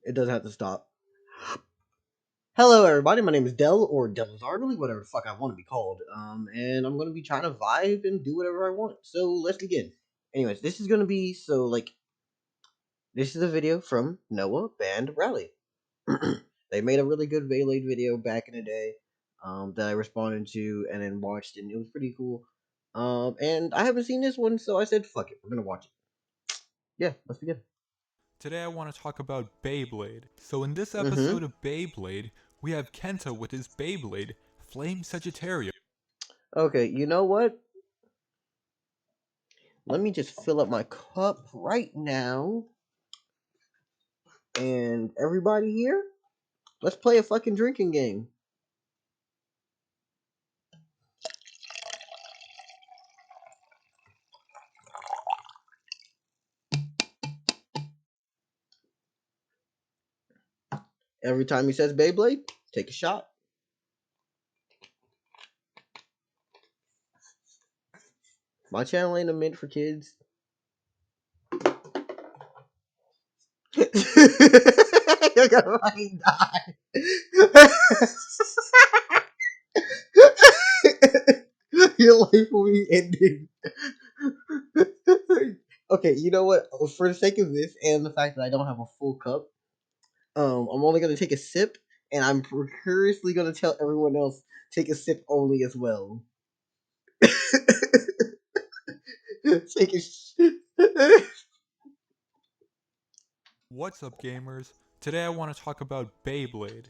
It doesn't have to stop. Hello, everybody. My name is Dell, or Delazardly, whatever the fuck I want to be called. And I'm gonna be trying to vibe and do whatever I want. So let's begin. Anyways, this is gonna be this is a video from Noah Band Rally. They made a really good Beyblade video back in the day, that I responded to and then watched, and it was pretty cool. And I haven't seen this one, so I said, "Fuck it, we're gonna watch it." Yeah, let's begin. Today I want to talk about Beyblade. So in this Mm-hmm. episode of Beyblade, we have Kenta with his Beyblade, Flame Sagittarius. Okay, you know what? Let me just fill up my cup right now. And everybody here, let's play a fucking drinking game. Every time he says Beyblade, take a shot. My channel ain't a mint for kids. You're gonna fucking die. Your life will be ending. Okay, you know what? For the sake of this and the fact that I don't have a full cup, I'm only gonna take a sip, and I'm precariously gonna tell everyone else take a sip only as well. Take a. What's up, gamers? Today I want to talk about Beyblade.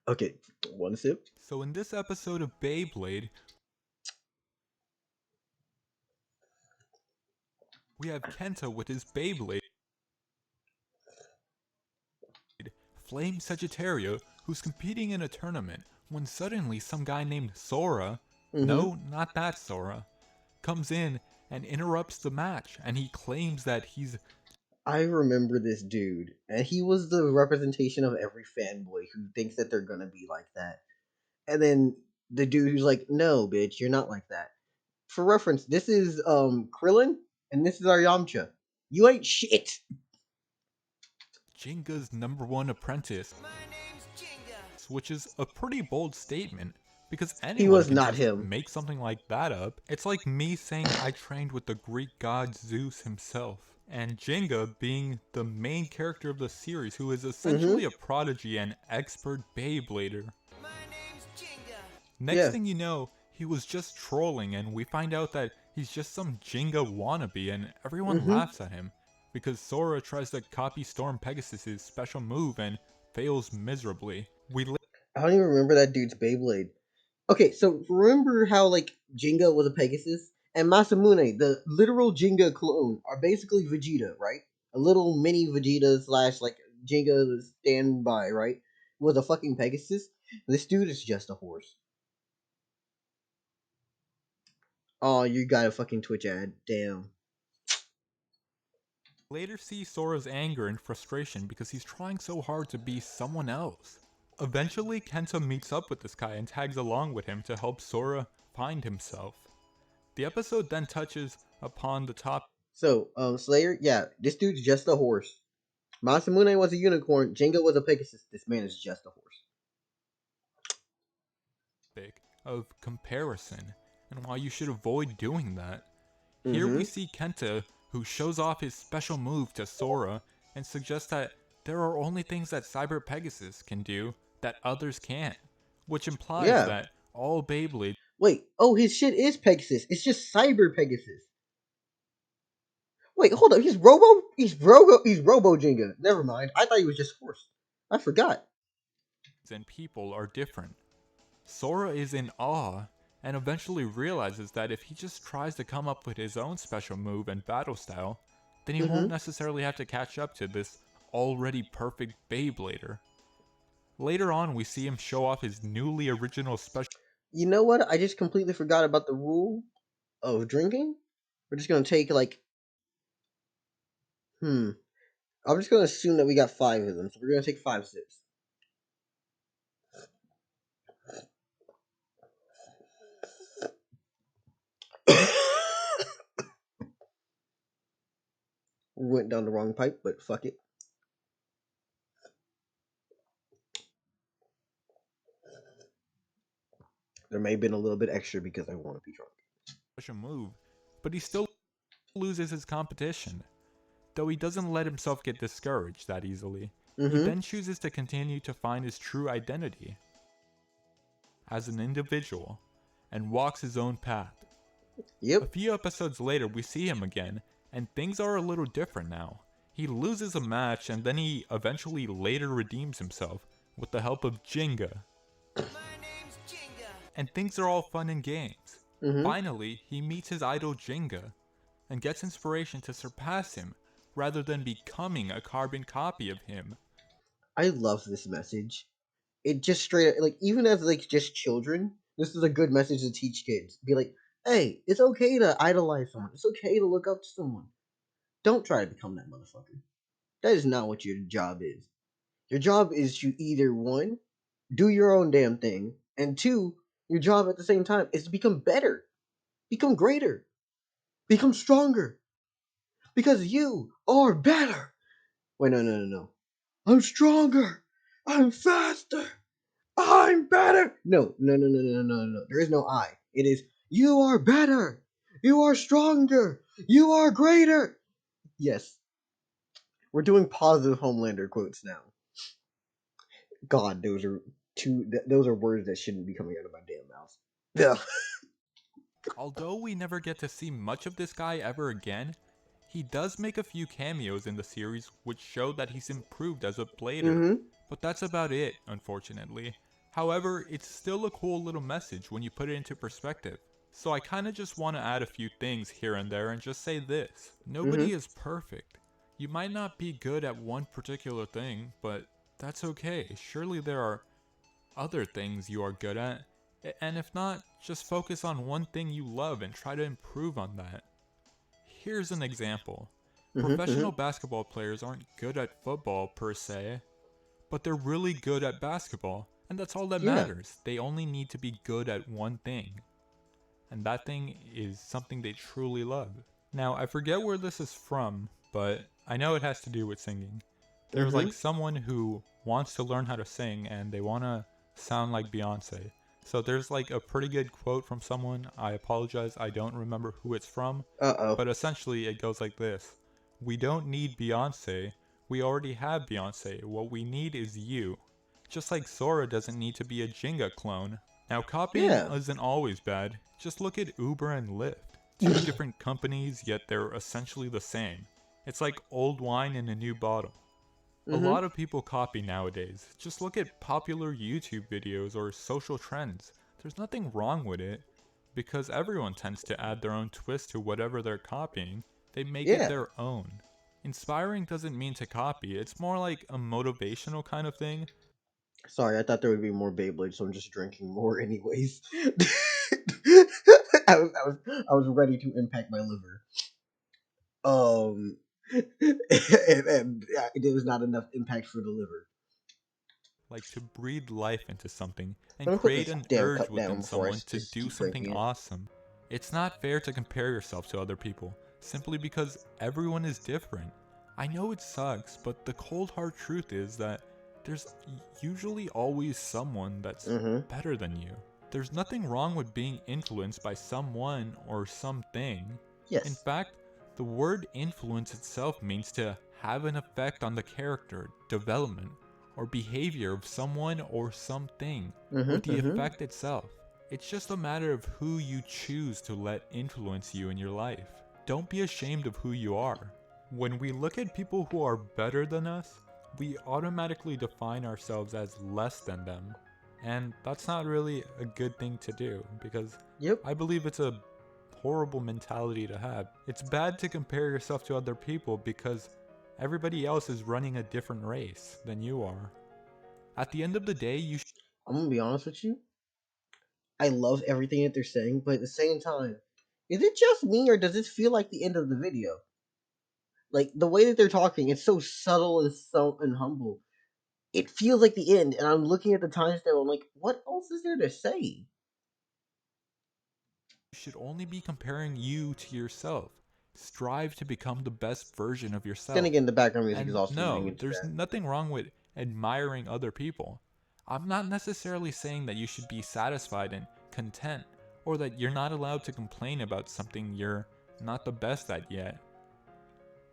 Okay, one sip. So in this episode of Beyblade, we have Kenta with his Beyblade, Flame Sagittario, who's competing in a tournament when suddenly some guy named Sora, Mm-hmm. no, not that Sora, comes in and interrupts the match, and he claims that he's I remember this dude, and he was the representation of every fanboy who thinks that they're gonna be like that. And then the dude who's like, "No, bitch, you're not like that." For reference, this is Krillin, and this is our Yamcha. You ain't shit. Jenga's #1 apprentice, which is a pretty bold statement because He anyone was can not just him. make something like that up. It's like me saying I trained with the Greek god Zeus himself, and Jenga being the main character of the series who is Mm-hmm. essentially a prodigy and expert Beyblader. Next Yeah. thing you know, he was just trolling and we find out that he's just some Jenga wannabe and everyone Mm-hmm. laughs at him because Sora tries to copy Storm Pegasus' special move and fails miserably. I don't even remember that dude's Beyblade. Okay, so remember how Jenga was a Pegasus and Masamune, the literal Jenga clone, are basically Vegeta, right? A little mini Vegeta slash Jenga standby, right? Was a fucking Pegasus. This dude is just a horse. Oh, you got a fucking Twitch ad. Damn. Later see Sora's anger and frustration because he's trying so hard to be someone else. Eventually, Kenta meets up with this guy and tags along with him to help Sora find himself. The episode then touches upon the topic So, Slayer, yeah, this dude's just a horse. Masamune was a unicorn. Jenga was a Pegasus. This man is just a horse. of comparison and why you should avoid doing that. Here we Mm-hmm. see Kenta, who shows off his special move to Sora and suggests that there are only things that Cyber Pegasus can do that others can't, which implies Yeah. that all Beyblades Wait. Oh, his shit is Pegasus. It's just Cyber Pegasus. Wait, hold up. He's Robo. He's Robo. He's Robo Jenga. Never mind. I thought he was just horse. I forgot. and people are different. Sora is in awe and eventually realizes that if he just tries to come up with his own special move and battle style, then he won't Mm-hmm. necessarily have to catch up to this already perfect Beyblader. Later on, we see him show off his newly original special. You know what? I just completely forgot about the rule of drinking. We're just gonna take hmm. I'm just gonna assume that we got five of them, so we're gonna take 5 sips. We went down the wrong pipe, but fuck it. There may have been a little bit extra because I want to be drunk. push a move, but he still loses his competition. Though he doesn't let himself get discouraged that easily, he Mm-hmm. then chooses to continue to find his true identity as an individual and walks his own path. A Yep. few episodes later, we see him again, and things are a little different now. He loses a match and then he eventually later redeems himself with the help of Jenga, and things are all fun and games. Mm-hmm. Finally, he meets his idol Jenga and gets inspiration to surpass him rather than becoming a carbon copy of him. I love this message. It just straight like even as like just children, this is a good message to teach kids. Be like, hey, it's okay to idolize someone. It's okay to look up to someone. Don't try to become that motherfucker. That is not what your job is. Your job is to either one, do your own damn thing, and two, your job at the same time is to become better, become greater, become stronger. Because you are better. Wait, no, no, no, no. I'm stronger. I'm faster. I'm better. No, no, no, no, no, no, no, no. There is no I. It is you are better. You are stronger. You are greater. Yes, we're doing positive Homelander quotes now. God, those are those are words that shouldn't be coming out of my damn mouth. Yeah. Although we never get to see much of this guy ever again, he does make a few cameos in the series which show that he's improved as a blader, Mm-hmm. but that's about it, unfortunately. However, it's still a cool little message when you put it into perspective. So I kinda just wanna add a few things here and there and just say this. Nobody Mm-hmm. is perfect. You might not be good at one particular thing, but that's okay. Surely there are other things you are good at, and if not, just focus on one thing you love and try to improve on that. Here's an example. Mm-hmm. Professional Mm-hmm. basketball players aren't good at football per se, but they're really good at basketball, and that's all that Yeah. matters. They only need to be good at one thing, and that thing is something they truly love. Now, I forget where this is from, but I know it has to do with singing. There's Mm-hmm. like someone who wants to learn how to sing and they want to sound like Beyonce. So there's like a pretty good quote from someone. I apologize, I don't remember who it's from, Uh-oh. but essentially it goes like this: we don't need Beyonce, we already have Beyonce. What we need is you. Just like Sora doesn't need to be a Jenga clone. Now, copying Yeah. isn't always bad. Just look at Uber and Lyft. Two different companies, yet they're essentially the same. It's like old wine in a new bottle. A Mm-hmm. lot of people copy nowadays. Just look at popular YouTube videos or social trends. There's nothing wrong with it, because everyone tends to add their own twist to whatever they're copying. They make it Yeah. their own. Inspiring doesn't mean to copy, it's more like a motivational kind of thing. Sorry, I thought there would be more Beyblade, so I'm just drinking more anyways. I was ready to impact my liver. And there was not enough impact for the liver. Like to breathe life into something and I'm gonna put create this an damn urge cup down within before I someone to just do keep something drinking it. awesome. It's not fair to compare yourself to other people simply because everyone is different. I know it sucks, but the cold hard truth is that there's usually always someone that's Mm-hmm. better than you. There's nothing wrong with being influenced by someone or something. In Yes. fact, the word influence itself means to have an effect on the character, development, or behavior of someone or something, or Mm-hmm. the Mm-hmm. effect itself. It's just a matter of who you choose to let influence you in your life. Don't be ashamed of who you are. When we look at people who are better than us, we automatically define ourselves as less than them. And that's not really a good thing to do, because Yep. I believe it's a horrible mentality to have. It's bad to compare yourself to other people because everybody else is running a different race than you are. At the end of the day, you I'm gonna be honest with you. I love everything that they're saying, but at the same time, is it just me or does this feel like the end of the video? Like the way that they're talking, it's so subtle and so and humble. It feels like the end, and I'm looking at the timestamp. I'm like, what else is there to say? should only be comparing you to yourself. strive to become the best version of Then yourself. again, the background music is And also annoying no, into there's that. nothing wrong with admiring other people. I'm not necessarily saying that you should be satisfied and content, or that you're not allowed to complain about something you're not the best at yet.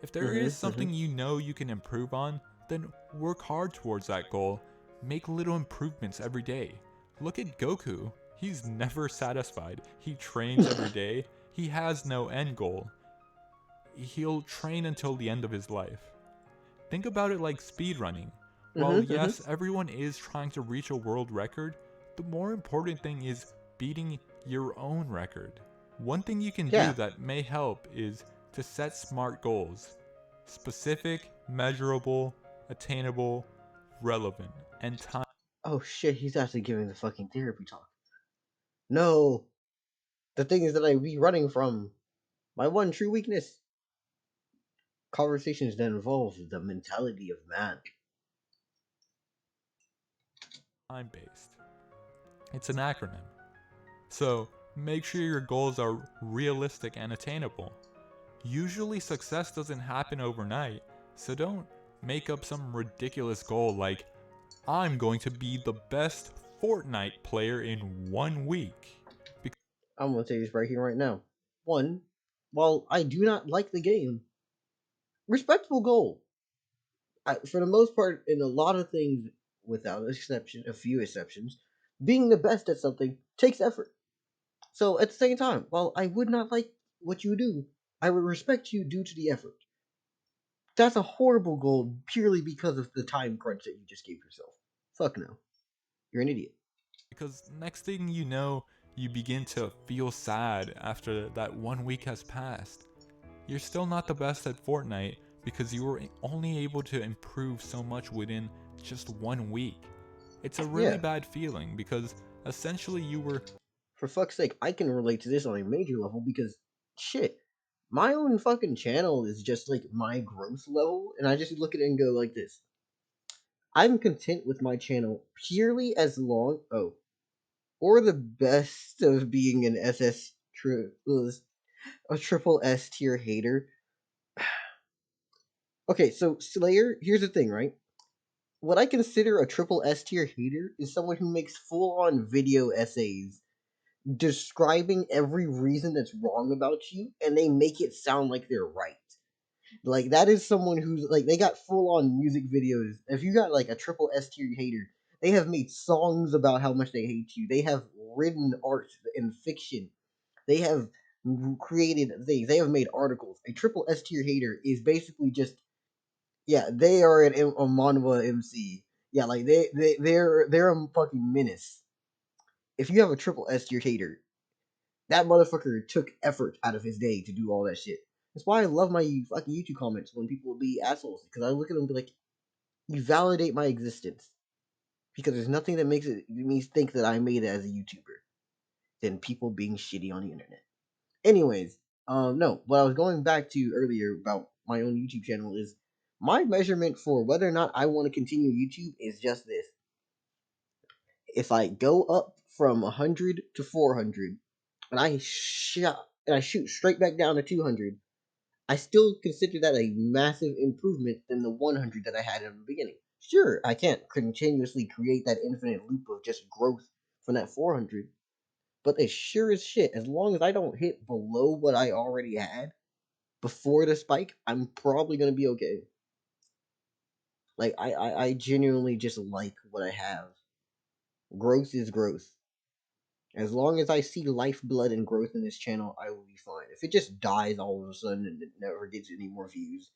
If there is Mm-hmm. something you know you can improve on, then work hard towards that goal. Make little improvements every day. Look at Goku. He's never satisfied. He trains every day. He has no end goal. He'll train until the end of his life. Think about it like speedrunning. While Mm-hmm. yes, everyone is trying to reach a world record, the more important thing is beating your own record. One thing you can do Yeah. that may help is to set smart goals. Specific, measurable, attainable, relevant, and time. Oh shit, he's actually giving the fucking therapy talk. No, the thing is that I be running from my one true weakness. Conversations that involve the mentality of man. Based. It's an acronym. So make sure your goals are realistic and attainable. Usually success doesn't happen overnight, so don't make up some ridiculous goal like, I'm going to be the best Fortnite player in 1 week. I'm gonna say this right here, right now. One, while I do not like the game, respectable goal. For the most part, in a lot of things, without exception, a few exceptions, being the best at something takes effort. So at the same time, while I would not like what you do, I would respect you due to the effort. That's a horrible goal purely because of the time crunch that you just gave yourself. Fuck no. You're an idiot. Because next thing you know, you begin to feel sad after that 1 week has passed. You're still not the best at Fortnite because you were only able to improve so much within just 1 week. It's a really Yeah, bad feeling because essentially you were for fuck's sake, I can relate to this on a major level because shit, my own fucking channel is just like my growth level, and I just look at it and go like this. I'm content with my channel purely as long or the best of being an a triple S tier hater. Okay, so Slayer, here's the thing, right? What I consider a triple S tier hater is someone who makes full on video essays describing every reason that's wrong about you, and they make it sound like they're right. Like that is someone who's like they got full on music videos. If you got like a triple S tier hater, they have made songs about how much they hate you. They have written art and fiction. They have created things. They have made articles. A triple S tier hater is basically just yeah. They are a manhwa MC. Yeah, like they're a fucking menace. If you have a triple S tier hater, that motherfucker took effort out of his day to do all that shit. That's why I love my fucking YouTube comments when people be assholes because I look at them and be like, you validate my existence because there's nothing that makes me think that I made it as a YouTuber than people being shitty on the internet. Anyways, no, what I was going back to earlier about my own YouTube channel is my measurement for whether or not I want to continue YouTube is just this. If I go up from 100 to 400 and I shoot straight back down to 200, I still consider that a massive improvement than the 100 that I had in the beginning. Sure, I can't continuously create that infinite loop of just growth from that 400, but as sure as shit, as long as I don't hit below what I already had before the spike, I'm probably gonna be okay. Like I genuinely just like what I have. Growth is growth. As long as I see lifeblood and growth in this channel, I will be fine. If it just dies all of a sudden and it never gets any more views,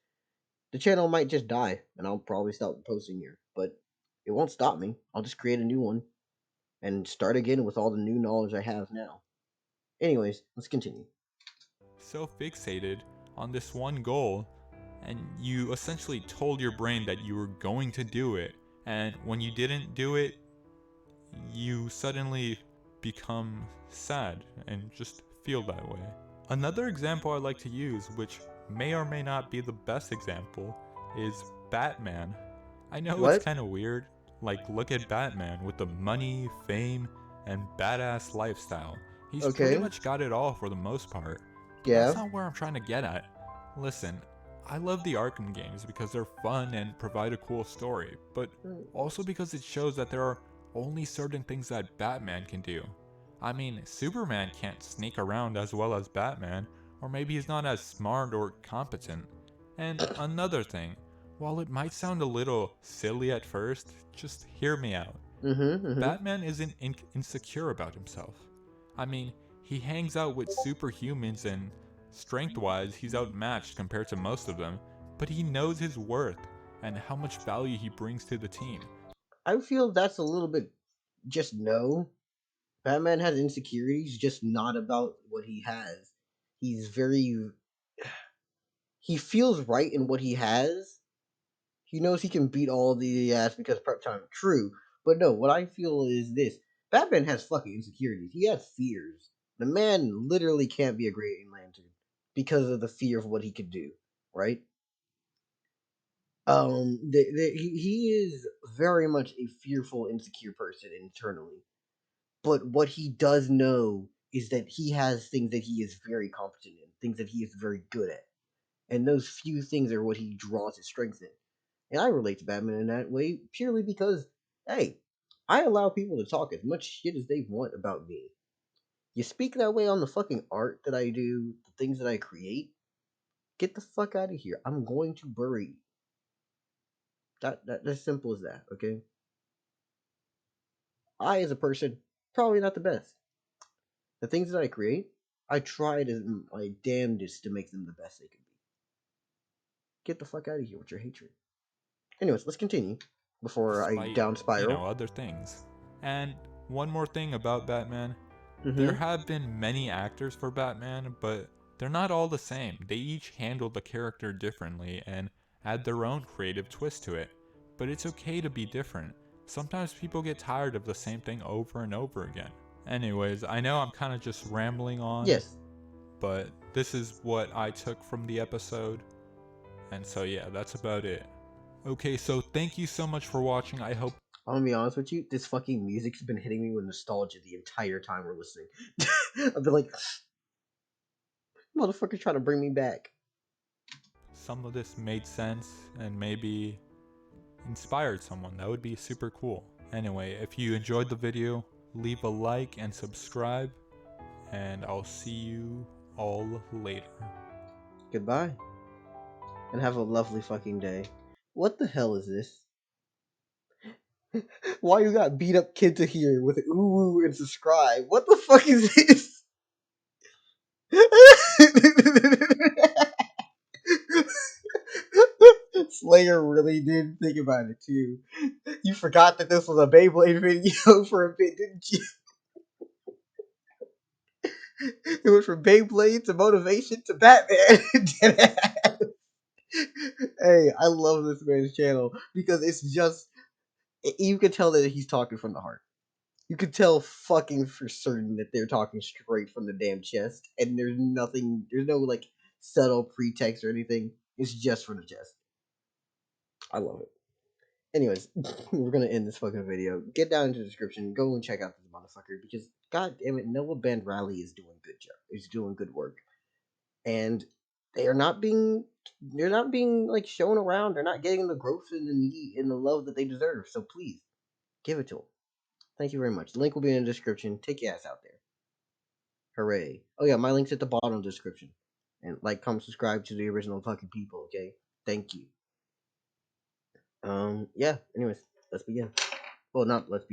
the channel might just die, and I'll probably stop posting here. But it won't stop me. I'll just create a new one and start again with all the new knowledge I have now. Anyways, let's continue. so fixated on this one goal, and you essentially told your brain that you were going to do it, and when you didn't do it, you suddenly become sad and just feel that way. Another example I like to use, which may or may not be the best example, is Batman. I know it's What? kind of weird. Like, look at Batman with the money, fame, and badass lifestyle. He's pretty Okay. much got it all for the most part. But that's Yeah. not where I'm trying to get at. Listen, I love the Arkham games because they're fun and provide a cool story, but also because it shows that there are only certain things that Batman can do. I mean, Superman can't sneak around as well as Batman, or maybe he's not as smart or competent. And another thing, while it might sound a little silly at first, just hear me out. Mm-hmm. Mm-hmm. Batman isn't insecure about himself. I mean, he hangs out with superhumans and strength wise, he's outmatched compared to most of them, but he knows his worth and how much value he brings to the team. I feel that's a little bit just no. Batman has insecurities, just not about what he has. He's very. He feels right in what he has. He knows he can beat all the ass because prep time. True. But no, what I feel is this: Batman has fucking insecurities. He has fears. The man literally can't be a Green Lantern because of the fear of what he could do, right? He is very much a fearful, insecure person internally. But what he does know is that he has things that he is very competent in, things that he is very good at. And those few things are what he draws his strength in. And I relate to Batman in that way purely because, hey, I allow people to talk as much shit as they want about me. You speak that way on the fucking art that I do, the things that I create, get the fuck out of here. I'm going to bury you. That's as simple as that, okay? I, as a person, probably not the best. The things that I create, I tried as my damnedest to make them the best they could be. Get the fuck out of here with your hatred. Anyways, let's continue before I Despite, down spiral. other things. And one more thing about Batman, there Mm-hmm. have been many actors for Batman, but they're not all the same. They each handle the character differently and add their own creative twist to it. But it's okay to be different. Sometimes people get tired of the same thing over and over again. Anyways, I know I'm kind of just rambling on, Yes, but this is what I took from the episode. And so, yeah, that's about it. Okay, so thank you so much for watching. I hope I'm gonna be honest with you. This fucking music's been hitting me with nostalgia the entire time we're listening. I've been like, motherfucker, trying to bring me back. some of this made sense and maybe inspired someone. That would be super cool. Anyway, if you enjoyed the video, leave a like and subscribe, and I'll see you all later. Goodbye, and have a lovely fucking day. What the hell is this? Why you got beat up kids here with ooh and subscribe? What the fuck is this? Slayer really did think about it too. You forgot that this was a Beyblade video for a bit, didn't you? It went from Beyblade to motivation to Batman. Hey, I love this man's channel because it's just you can tell that he's talking from the heart. You can tell fucking for certain that they're talking straight from the damn chest, and there's no like subtle pretext or anything. It's just from the chest. I love it. Anyways, we're gonna end this fucking video. Get down into the description. Go and check out this motherfucker because god damn it, Noah Band Rally is doing good job. Is doing good work, and they are not being they're not being like shown around. They're not getting the growth and the need and the love that they deserve. So please give it to them. Thank you very much. The link will be in the description. Take your ass out there. Hooray! Oh yeah, my link's at the bottom of the description. And like, comment, subscribe to the original fucking people. Okay, thank you. Yeah. Anyways, let's begin. Well, not let's.